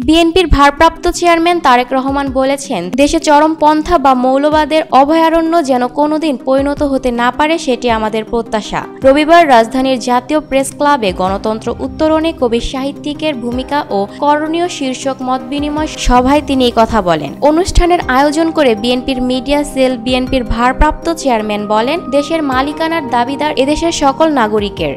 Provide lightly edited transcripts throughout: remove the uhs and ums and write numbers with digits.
বিএনপির ভারপ্রাপ্ত চেয়ারম্যান তারেক রহমান বলেছেন, দেশে চরমপন্থা বা মৌলবাদের অভয়ারণ্য যেন কোনোদিন পরিণত হতে না পারে, সেটি আমাদের প্রত্যাশা। রবিবার রাজধানীর জাতীয় প্রেস ক্লাবে গণতন্ত্র উত্তরণে কবি সাহিত্যিকের ভূমিকা ও করণীয় শীর্ষক মতবিনিময় সভায় তিনি এই কথা বলেন। অনুষ্ঠানের আয়োজন করে বিএনপির মিডিয়া সেল বিএনপির ভারপ্রাপ্ত চেয়ারম্যান বলেন, দেশের মালিকানার দাবিদার এদেশের সকল নাগরিকের।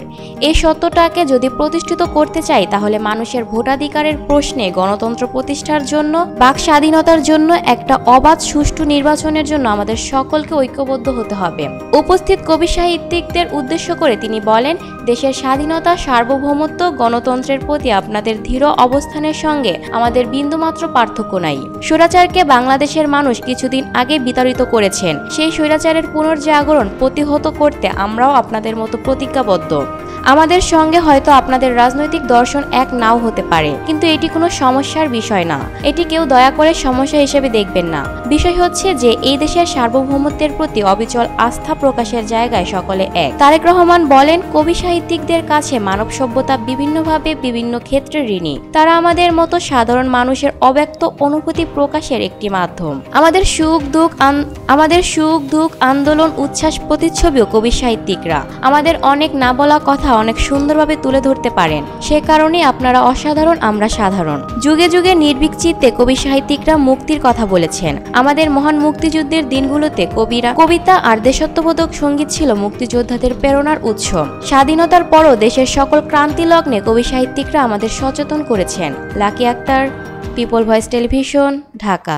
এই সত্যটাকে যদি প্রতিষ্ঠিত করতে চাই, তাহলে মানুষের ভোটাধিকারের প্রশ্নে, গণতন্ত্র প্রতিষ্ঠার জন্য, বাক স্বাধীনতার জন্য, একটা অবাধ সুষ্ঠু নির্বাচনের জন্য আমাদের সকলকে ঐক্যবদ্ধ হতে হবে। উপস্থিত কবি সাহিত্যিকদের উদ্দেশ্য করে তিনি বলেন, দেশের স্বাধীনতা, সার্বভৌমত্ব, গণতন্ত্রের প্রতি আপনাদের দৃঢ় অবস্থানের সঙ্গে আমাদের বিন্দুমাত্র পার্থক্য নাই। স্বৈরাচারকে বাংলাদেশের মানুষ কিছুদিন আগে বিতাড়িত করেছেন। সেই স্বৈরাচারের পুনর্জাগরণ প্রতিহত করতে আমরাও আপনাদের মতো প্রতিজ্ঞাবদ্ধ। আমাদের সঙ্গে হয়তো আপনাদের রাজনৈতিক দর্শন এক নাও হতে পারে, কিন্তু এটি কোনো সমস্যার বিষয় না। এটি কেউ দয়া করে সমস্যা হিসেবে দেখবেন না। বিষয় হচ্ছে যে এই দেশের সার্বভৌমত্বের প্রতি অবিচল আস্থা প্রকাশের জায়গায় সকলে এক। তারেক রহমান বলেন, কবি সাহিত্যিকদের কাছে মানব সভ্যতা বিভিন্নভাবে বিভিন্ন ক্ষেত্রে ঋণী। তারা আমাদের মতো সাধারণ মানুষের অব্যক্ত অনুভূতি প্রকাশের একটি মাধ্যম। আমাদের সুখ দুঃখ আন্দোলন উচ্ছ্বাস প্রতিচ্ছবিও কবি সাহিত্যিকরা আমাদের অনেক না বলা কথা অনেক সুন্দরভাবে তুলে ধরতে পারেন। সে কারণে আপনারা অসাধারণ, আমরা সাধারণ। যুগে যুগে নির্ভীক চিত্তে কবি সাহিত্যিকরা মুক্তির কথা বলেছেন। আমাদের মহান মুক্তিযুদ্ধের দিনগুলোতে কবিতা আর দেশাত্মবোধক সঙ্গীত ছিল মুক্তিযোদ্ধাদের প্রেরণার উৎস। স্বাধীনতার পরও দেশের সকল ক্রান্তি লগ্নে কবি সাহিত্যিকরা আমাদের সচেতন করেছেন। Lucky Akhtar, People Voice Television, Dhaka.